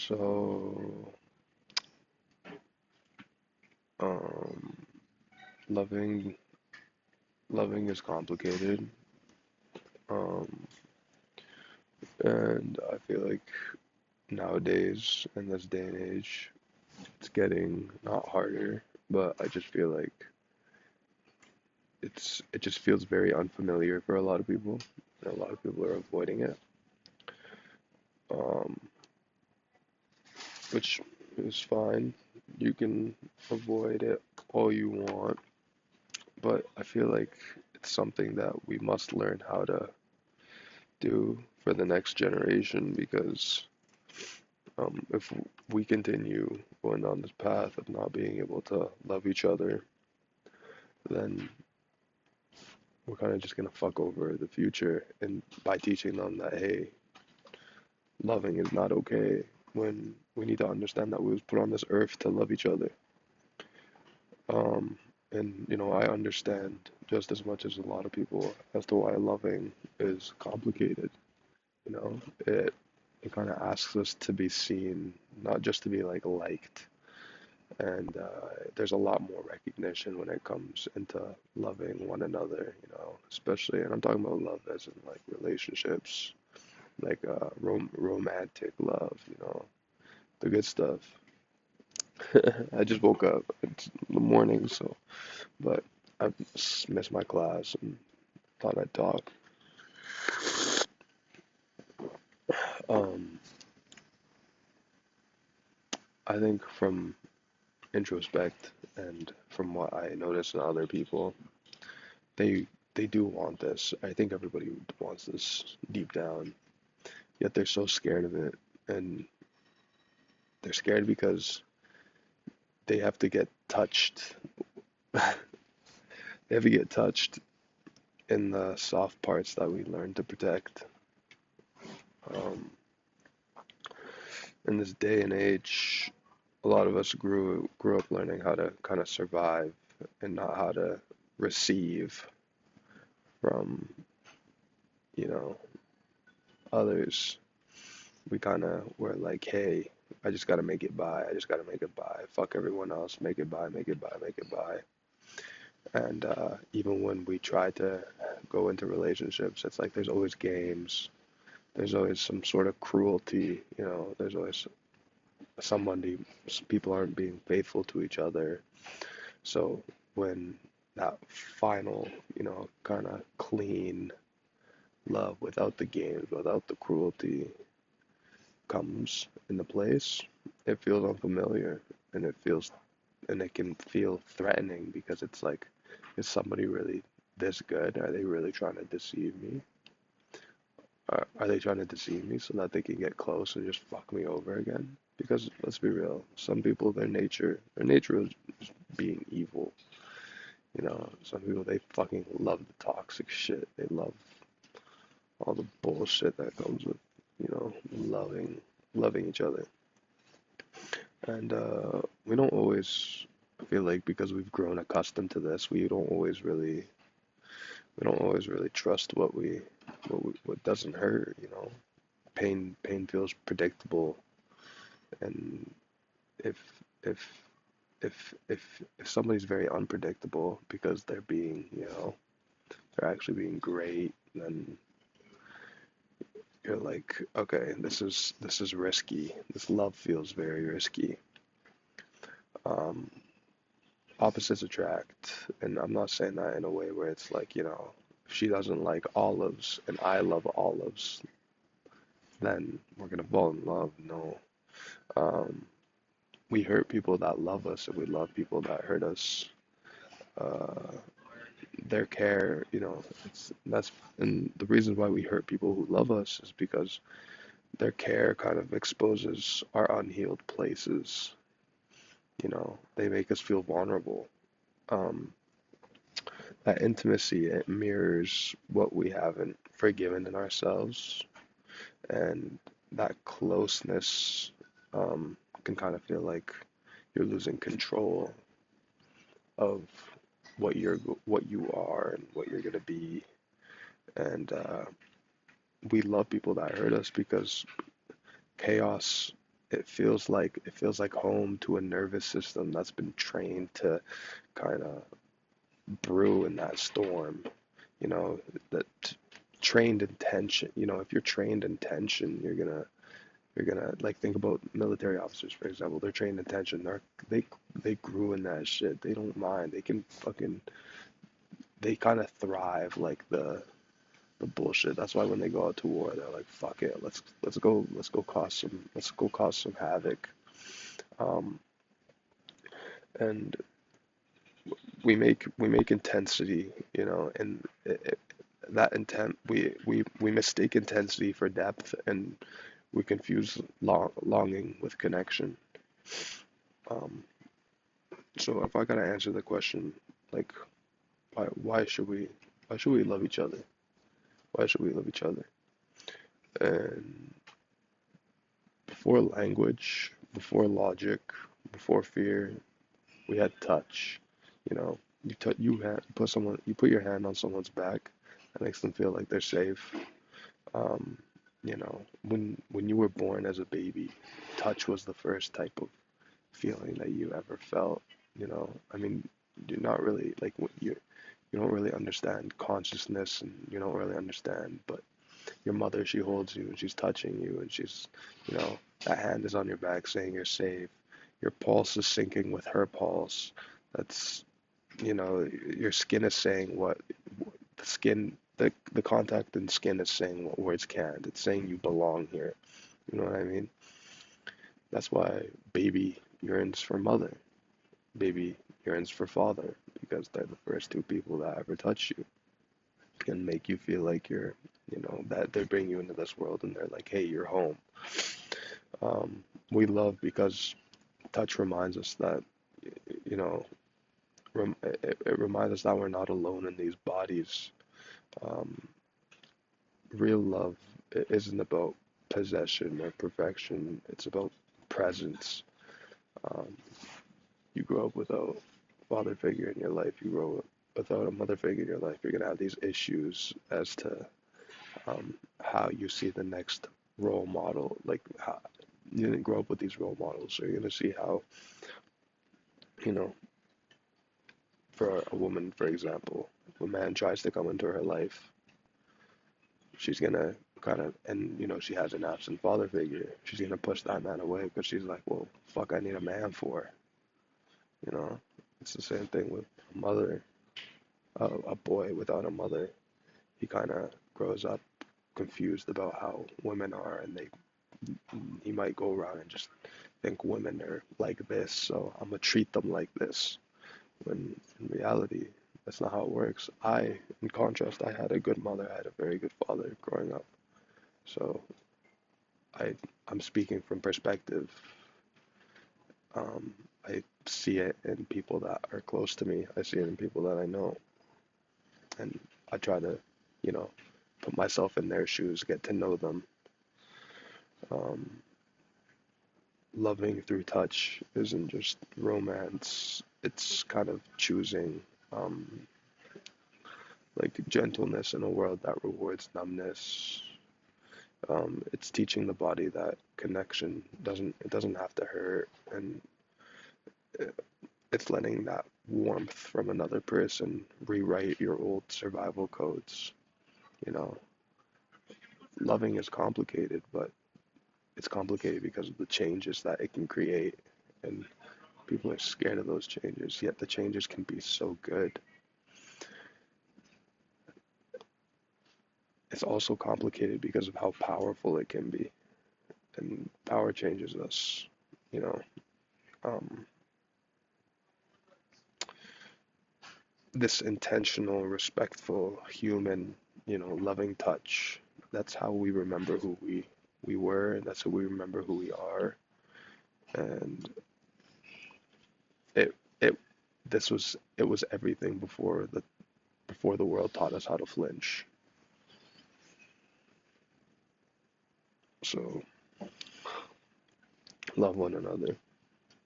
So, um, loving loving is complicated. Um, and I feel like nowadays in this day and age, it's getting not harder, but I just feel like it just feels very unfamiliar for a lot of people. And a lot of people are avoiding it. Um, which is fine. You can avoid it all you want, but I feel like it's something that we must learn how to do for the next generation because if we continue going down this path of not being able to love each other, then we're kind of just gonna fuck over the future. And by teaching them that, hey, loving is not okay, when we need to understand that we was put on this earth to love each other. Um, and I understand just as much as a lot of people as to why loving is complicated. You know, it kind of asks us to be seen, not just to be like liked. And there's a lot more recognition when it comes into loving one another, especially, and I'm talking about love as in like relationships, like romantic love, the good stuff. I just woke up. It's the morning, so, but I missed my class and thought I'd talk. Um, I think from introspect and from what I notice in other people, they they do want this. I think everybody wants this deep down, yet they're so scared of it, and they're scared because they have to get touched. They have to get touched in the soft parts that we learn to protect. Um, in this day and age, a lot of us grew up learning how to kind of survive and not how to receive from, you know, others. We kind of were like, hey, I just got to make it by. I just got to make it by. Fuck everyone else. Make it by, make it by, make it by. And even when we try to go into relationships, it's like there's always games. There's always some sort of cruelty. There's always somebody, people aren't being faithful to each other. So when that final, kind of clean love without the games, without the cruelty comes into place, it feels unfamiliar and it can feel threatening because it's like, is somebody really this good? Are they really trying to deceive me? Are they trying to deceive me so that they can get close and just fuck me over again? Because let's be real, some people, their nature is being evil. Some people, they fucking love the toxic shit. They love all the bullshit that comes with, loving each other. And we don't always feel like because we've grown accustomed to this, we don't always really trust what doesn't hurt. Pain feels predictable, and if if if somebody's very unpredictable because they're actually being great, then you're like, okay, this is risky. This love feels very risky. Um, Opposites attract, and I'm not saying that in a way where it's like, if she doesn't like olives and I love olives, then we're gonna fall in love. No. Um, we hurt people that love us, and we love people that hurt us. Uh, their care, and the reason why we hurt people who love us is because their care kind of exposes our unhealed places. They make us feel vulnerable. Um, that intimacy, it mirrors what we haven't forgiven in ourselves, and that closeness can kind of feel like you're losing control of what you are and what you're gonna be. And we love people that hurt us because chaos it feels like home to a nervous system that's been trained to kind of brew in that storm. You know, that trained in tension. You know, if you're trained in tension, you're gonna like think about military officers, for example. They're trained in tension. They they grew in that shit. They don't mind. They kind of thrive like the bullshit. That's why when they go out to war, they're like, fuck it, let's go cause some havoc. Um, and we make intensity, and that intent we mistake intensity for depth, and we confuse longing with connection. Um, so if I gotta answer the question, like, why should we love each other? Why should we love each other? And before language, before logic, before fear, we had touch. You know, you put your hand on someone's back, that makes them feel like they're safe. Um, when you were born as a baby, touch was the first type of feeling that you ever felt. I mean, you're not really like you don't really understand consciousness, and you don't really understand, but your mother, she holds you and she's touching you, and that hand is on your back saying you're safe. Your pulse is syncing with her pulse. That's, your skin is saying what the contact and skin is saying what words can't. It's saying you belong here. You know what I mean? That's why baby yearns for mother. Baby yearns for father, because they're the first two people that ever touch you and make you feel like that they bring you into this world and they're like, hey, you're home. We love because touch reminds us that, you know, it reminds us that we're not alone in these bodies. Um, Real love isn't about possession or perfection. It's about presence. Um, you grow up without a father figure in your life. You grow up without a mother figure in your life. You're gonna have these issues as to how you see the next role model. Like, how, you didn't grow up with these role models, so you're gonna see how, you know, for a woman, for example, if a man tries to come into her life, she's gonna kind of, and she has an absent father figure. She's gonna push that man away because she's like, well, fuck, I need a man for. You know, it's the same thing with a mother. A boy without a mother, he kind of grows up confused about how women are, and he might go around and just think women are like this, so I'm gonna treat them like this. When in reality, that's not how it works. In contrast, I had a good mother. I had a very good father growing up. So I, I'm speaking from perspective. I see it in people that are close to me. I see it in people that I know, and I try to, you know, put myself in their shoes, get to know them. Um, Loving through touch isn't just romance. It's kind of choosing, um, like gentleness in a world that rewards numbness. It's teaching the body that connection doesn't have to hurt, and it's letting that warmth from another person rewrite your old survival codes. You know, Loving is complicated, but it's complicated because of the changes that it can create, and people are scared of those changes. Yet the changes can be so good. It's also complicated because of how powerful it can be, and power changes us. You know, um, this intentional, respectful, human, loving touch. That's how we remember who we were, and that's how we remember who we are. And it it it was everything before the world taught us how to flinch. So love one another.